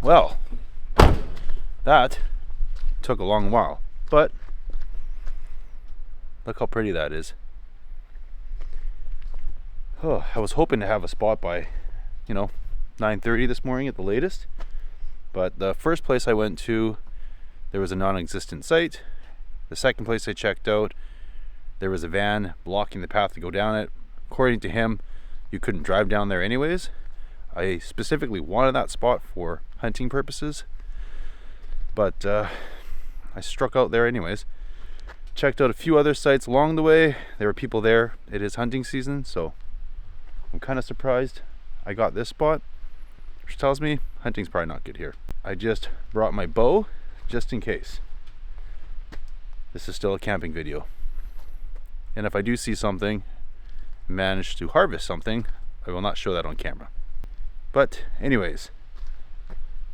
Well, that took a long while, but look how pretty that is. Oh, I was hoping to have a spot by, 9:30 this morning at the latest, but the first place I went to, there was a non-existent site. The second place I checked out, there was a van blocking the path to go down it. According to him, you couldn't drive down there anyways. I specifically wanted that spot for hunting purposes, but I struck out there anyways. Checked out a few other sites along the way. There were people there. It is hunting season, so I'm kind of surprised I got this spot, which tells me hunting's probably not good here. I just brought my bow just in case. This is still a camping video, and if I do see something, manage to harvest something, I will not show that on camera. But anyways,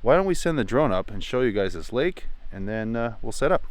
why don't we send the drone up and show you guys this lake, and then we'll set up.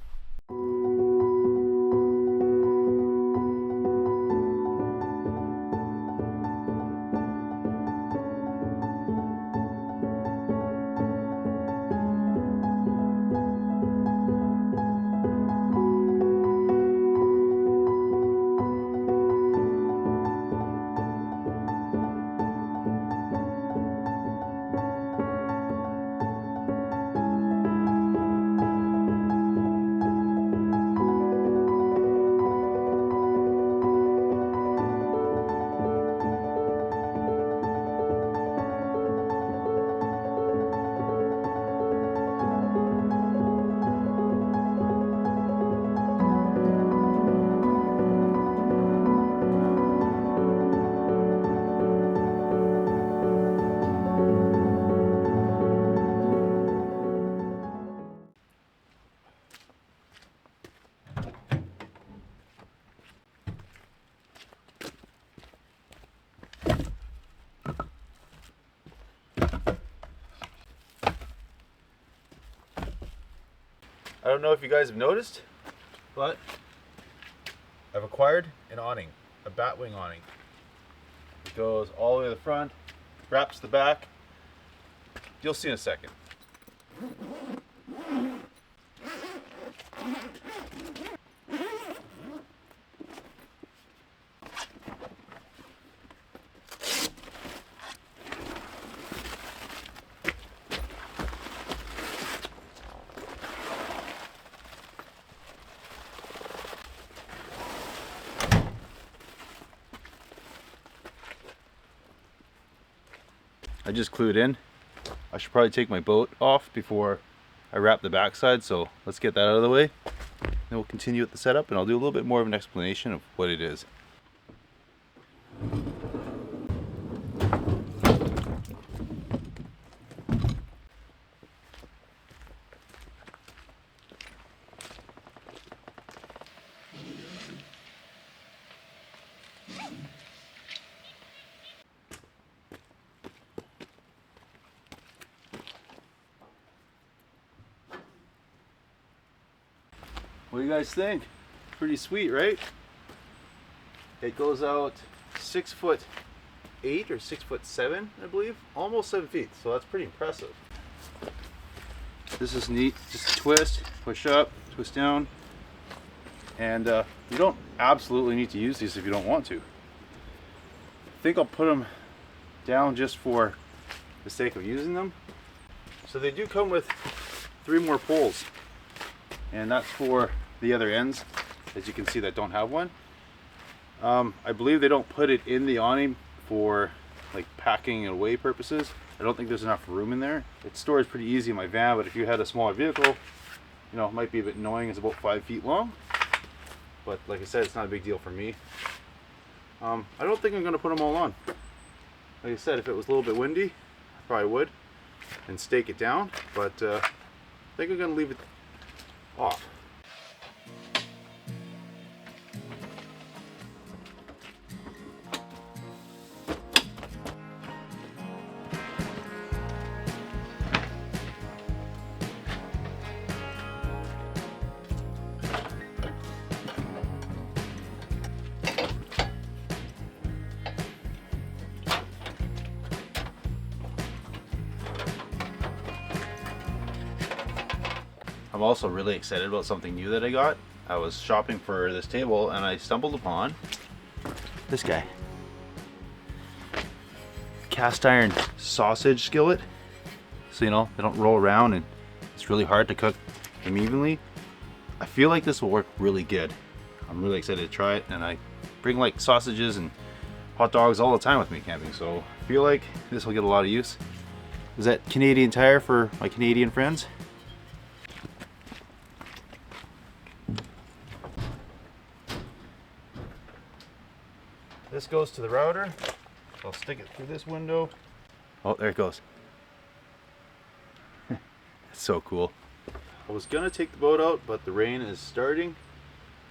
I don't know if you guys have noticed, but I've acquired an awning, a batwing awning. It goes all the way to the front, wraps the back. You'll see in a second. I just glued in. I should probably take my boat off before I wrap the backside, so let's get that out of the way. Then we'll continue with the setup, and I'll do a little bit more of an explanation of what it is. What do you guys think? Pretty sweet, right? It goes out 6'8" or 6'7", I believe. Almost 7 feet, so that's pretty impressive. This is neat. Just twist, push up, twist down. And you don't absolutely need to use these if you don't want to. I think I'll put them down just for the sake of using them. So they do come with 3 more poles, and that's for the other ends, as you can see, that don't have one. I believe they don't put it in the awning for like packing and away purposes. I don't think there's enough room in there. It stores pretty easy in my van, but if you had a smaller vehicle, it might be a bit annoying. It's about 5 feet long, but like I said, it's not a big deal for me. I don't think I'm going to put them all on. Like I said, if it was a little bit windy, I probably would and stake it down, but I think I'm going to leave it off. I'm also really excited about something new that I got. I was shopping for this table and I stumbled upon this guy. Cast iron sausage skillet. So you know, they don't roll around and it's really hard to cook them evenly. I feel like this will work really good. I'm really excited to try it, and I bring like sausages and hot dogs all the time with me camping, so I feel like this will get a lot of use. Is that Canadian Tire for my Canadian friends? This goes to the router. I'll stick it through this window. Oh, there it goes. It's so cool. I was gonna take the boat out, but the rain is starting,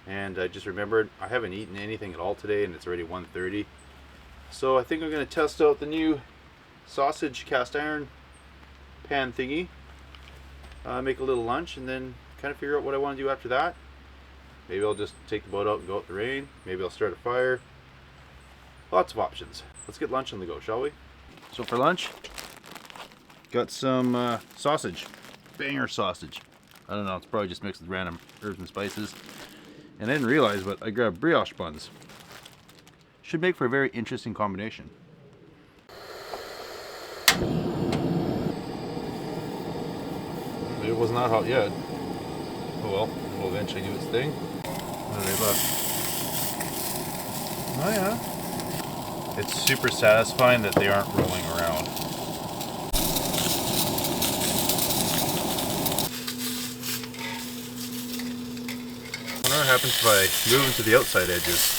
and I just remembered I haven't eaten anything at all today, and it's already 1:30. So I think I'm gonna test out the new sausage cast iron pan thingy. Make a little lunch, and then kind of figure out what I want to do after that. Maybe I'll just take the boat out and go out in the rain. Maybe I'll start a fire. Lots of options. Let's get lunch on the go, shall we? So for lunch, got some sausage, banger sausage. I don't know, it's probably just mixed with random herbs and spices. And I didn't realize, but I grabbed brioche buns. Should make for a very interesting combination. It was not hot yet. Oh well, it will eventually do its thing. What are they left? Oh yeah. It's super satisfying that they aren't rolling around. I wonder what happens if I move them to the outside edges.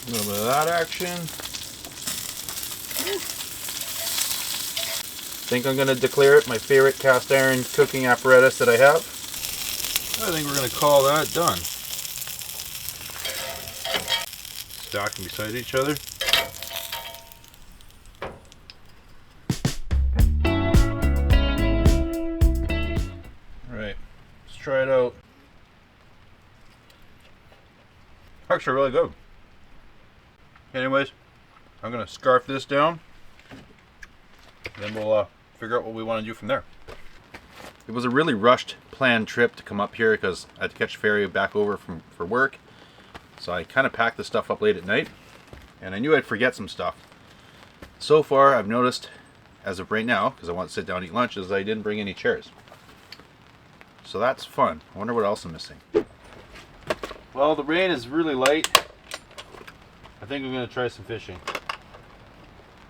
A little bit of that action. I think I'm going to declare it my favorite cast iron cooking apparatus that I have. I think we're going to call that done. Stack them beside each other. Alright, let's try it out. Actually really good. Anyways, I'm going to scarf this down. Then we'll figure out what we want to do from there. It was a really rushed planned trip to come up here because I had to catch a ferry back over for work. So I kind of packed the stuff up late at night, and I knew I'd forget some stuff. So far, I've noticed, as of right now, because I want to sit down and eat lunch, is I didn't bring any chairs. So that's fun. I wonder what else I'm missing. Well, the rain is really light. I think I'm going to try some fishing.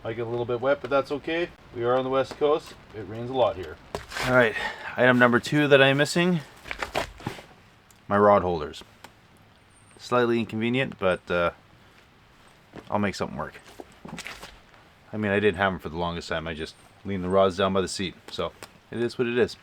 Might get a little bit wet, but that's okay. We are on the west coast. It rains a lot here. Alright, item number 2 that I'm missing. My rod holders. Slightly inconvenient, but I'll make something work. I mean, I didn't have them for the longest time. I just leaned the rods down by the seat. So, it is what it is.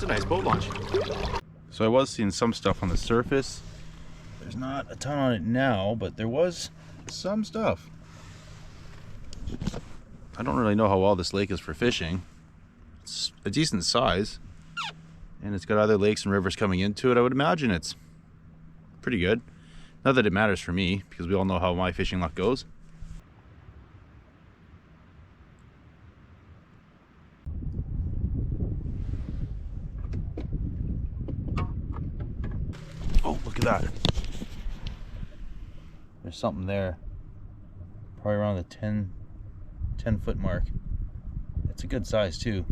A nice boat launch. So I was seeing some stuff on the surface. There's not a ton on it now, but there was some stuff. I don't really know how well this lake is for fishing. It's a decent size, and it's got other lakes and rivers coming into it. I would imagine it's pretty good. Not that it matters for me, because we all know how my fishing luck goes. Oh, look at that. There's something there. Probably around the 10 foot mark. It's a good size too.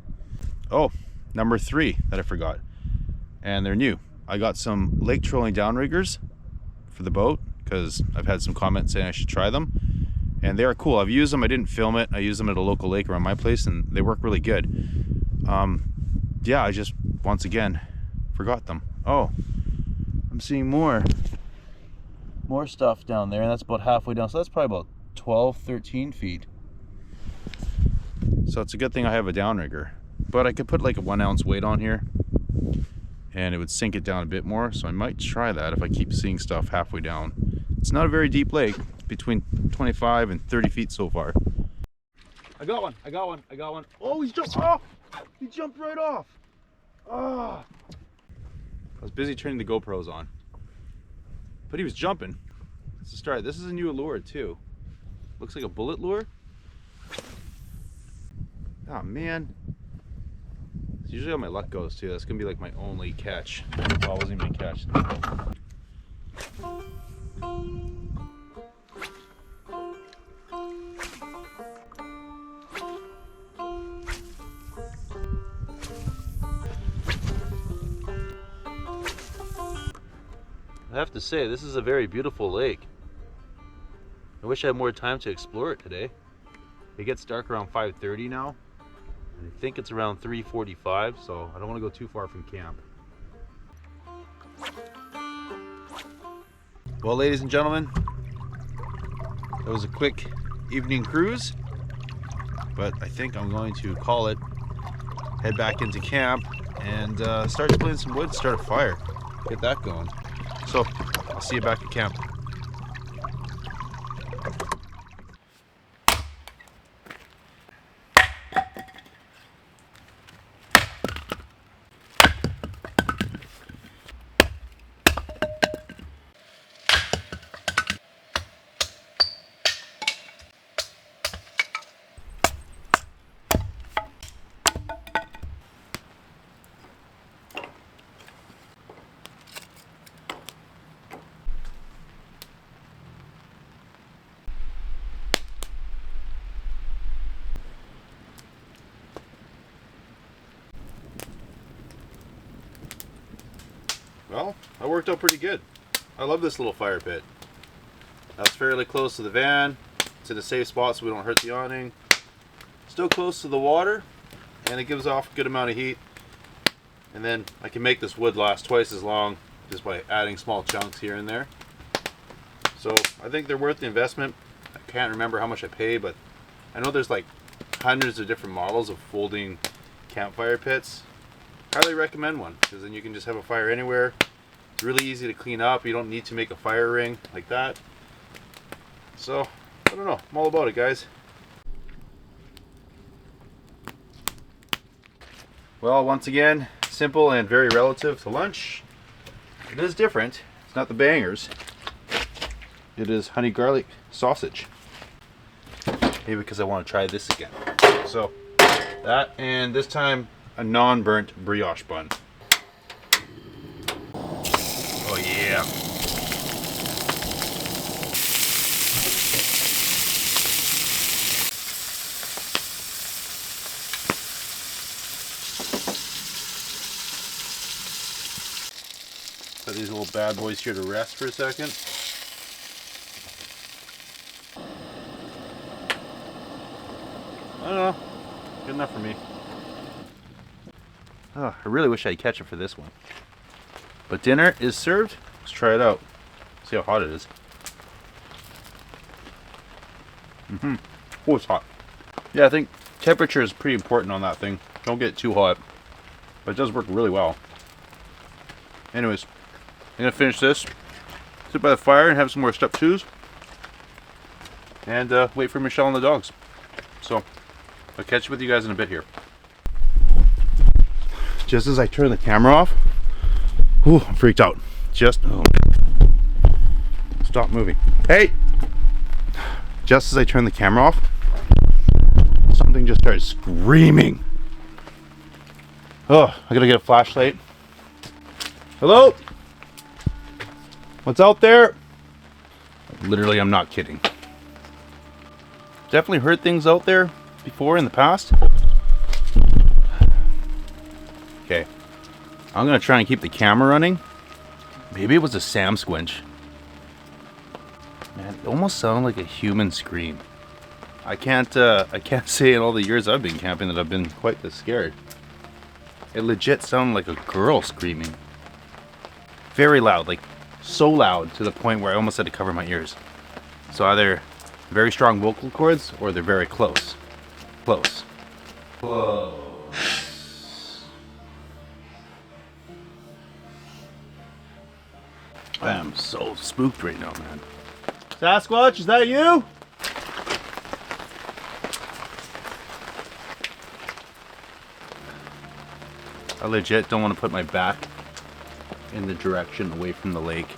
Oh, number 3 that I forgot. And they're new. I got some lake trolling downriggers for the boat because I've had some comments saying I should try them. And they are cool. I've used them. I didn't film it. I used them at a local lake around my place and they work really good. Yeah, I just, once again, forgot them. Oh, I'm seeing more more stuff down there, and that's about halfway down. So that's probably about 12, 13 feet. So it's a good thing I have a downrigger. But I could put like a 1 ounce weight on here and it would sink it down a bit more. So I might try that if I keep seeing stuff halfway down. It's not a very deep lake, between 25 and 30 feet so far. I got one, I got one, I got one. Oh, he's jumped off! He jumped right off! Ah! I was busy turning the GoPros on. But he was jumping. Let's start. This is a new lure too. Looks like a bullet lure. Oh man. It's usually how my luck goes too. That's gonna be like my only catch. Oh, it wasn't even a catch. I have to say, this is a very beautiful lake. I wish I had more time to explore it today. It gets dark around 5:30 now. And I think it's around 3:45, so I don't want to go too far from camp. Well, ladies and gentlemen, that was a quick evening cruise, but I think I'm going to call it, head back into camp, and start splitting some wood, start a fire, get that going. So, I'll see you back at camp. Well, that worked out pretty good. I love this little fire pit. That's fairly close to the van. It's in a safe spot so we don't hurt the awning. Still close to the water, and it gives off a good amount of heat. And then I can make this wood last twice as long just by adding small chunks here and there. So I think they're worth the investment. I can't remember how much I paid, but I know there's like hundreds of different models of folding campfire pits. Highly recommend one, because then you can just have a fire anywhere. It's really easy to clean up. You don't need to make a fire ring like that. So, I don't know. I'm all about it, guys. Well, once again, simple and very relative to lunch. It is different. It's not the bangers. It is honey garlic sausage. Maybe because I want to try this again. So, that, and this time a non-burnt brioche bun. Oh yeah. Put these little bad boys here to rest for a second. I don't know. Good enough for me. Oh, I really wish I had ketchup for this one. But dinner is served. Let's try it out. See how hot it is. Oh, it's hot. Yeah, I think temperature is pretty important on that thing. Don't get it too hot. But it does work really well. Anyways, I'm going to finish this. Sit by the fire and have some more step twos. And wait for Michelle and the dogs. So, I'll catch up with you guys in a bit here. Just as I turn the camera off, I'm freaked out. Stop moving. Hey! Just as I turn the camera off, something just started screaming. Oh, I gotta get a flashlight. Hello? What's out there? Literally, I'm not kidding. Definitely heard things out there before in the past. Okay, I'm gonna try and keep the camera running. Maybe it was a Sam squinch. Man, it almost sounded like a human scream. I can't say in all the years I've been camping that I've been quite this scared. It legit sounded like a girl screaming. Very loud, like so loud to the point where I almost had to cover my ears. So either very strong vocal cords or they're very close. Close. Close. I am so spooked right now, man. Sasquatch, is that you? I legit don't want to put my back in the direction away from the lake.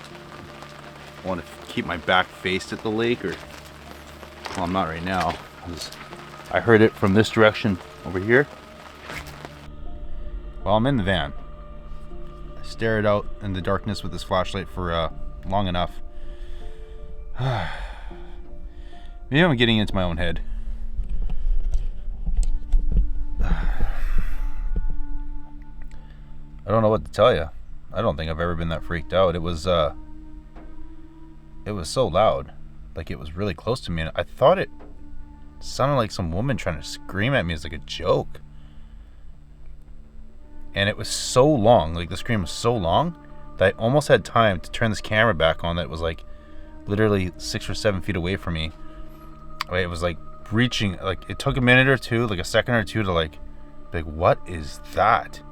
I want to keep my back faced at the lake, or well, I'm not right now, because I heard it from this direction over here. Well, I'm in the van. I stared out in the darkness with this flashlight for long enough. Maybe I'm getting into my own head. I don't know what to tell you. I don't think I've ever been that freaked out. It was so loud. Like, it was really close to me, and I thought it sounded like some woman trying to scream at me as like a joke. And it was so long, like the scream was so long, that I almost had time to turn this camera back on that was like literally 6 or 7 feet away from me. It was like reaching, like it took a minute or two, like a second or two to like, what is that?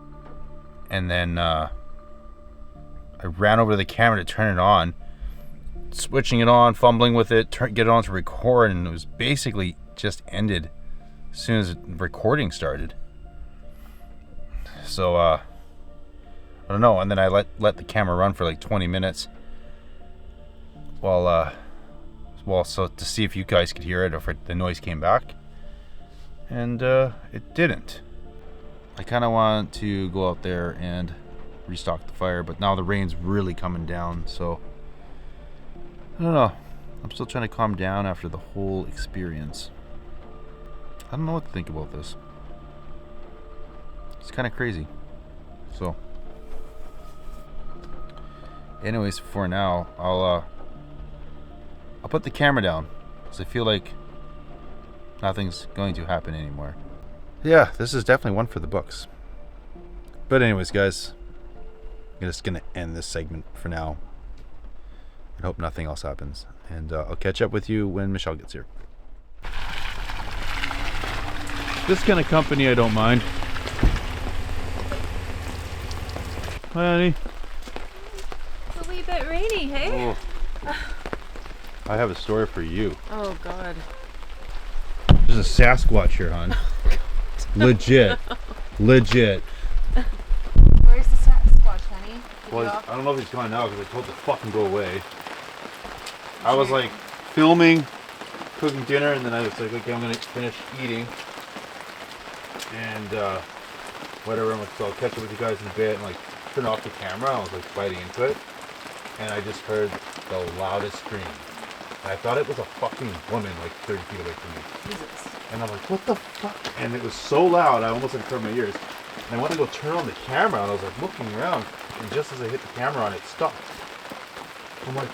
And then I ran over to the camera to turn it on, switching it on, fumbling with it, get it on to record, and it was basically just ended as soon as recording started. So I don't know. And then I let the camera run for like 20 minutes while so to see if you guys could hear it or if the noise came back, and it didn't. I kind of want to go out there and restock the fire, but now the rain's really coming down, so I don't know. I'm still trying to calm down after the whole experience. I don't know what to think about this. It's kind of crazy. So anyways, for now, I'll put the camera down because I feel like nothing's going to happen anymore. Yeah, this is definitely one for the books. But anyways, guys, I'm just gonna end this segment for now and hope nothing else happens, and I'll catch up with you when Michelle gets here. This kind of company I don't mind. Hi, honey. It's a wee bit rainy, hey? Oh. I have a story for you. Oh, God. There's a Sasquatch here, hon. Legit. Legit. Where's the Sasquatch, honey? Well, I don't know if he's gone now because I told him to fucking go away. I was like filming, cooking dinner, and then I was like, okay, I'm gonna finish eating. And whatever, I'm like, so I'll catch up with you guys in a bit, and like turn off the camera. I was like biting into it, and I just heard the loudest scream. And I thought it was a fucking woman like 30 feet away from me. Jesus. And I'm like, what the fuck? And it was so loud, I almost had to cover my ears. And I went to go turn on the camera, and I was like looking around, and just as I hit the camera on it, stopped. I'm like,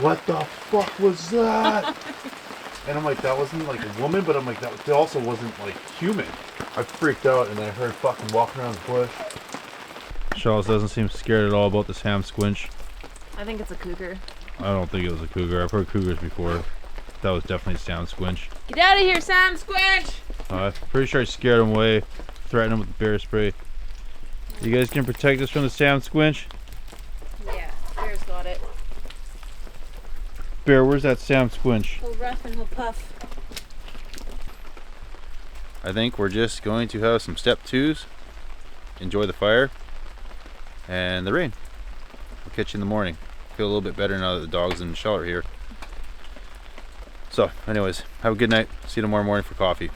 what the fuck was that? And I'm like, that wasn't like a woman, but I'm like, that also wasn't like human. I freaked out, and then I heard fucking walking around the bush. Charles doesn't seem scared at all about this ham squinch. I think it's a cougar. I don't think it was a cougar. I've heard cougars before. That was definitely Sam Squinch. Get out of here, Sam Squinch! Pretty sure I scared him away, threatened him with the bear spray. You guys can protect us from the Sam Squinch? Yeah, Bear's got it. Bear, where's that Sam Squinch? He'll rough and he'll puff. I think we're just going to have some step twos, enjoy the fire, and the rain. We'll catch you in the morning. Feel a little bit better now that the dogs and Michelle are here. So, anyways, have a good night. See you tomorrow morning for coffee.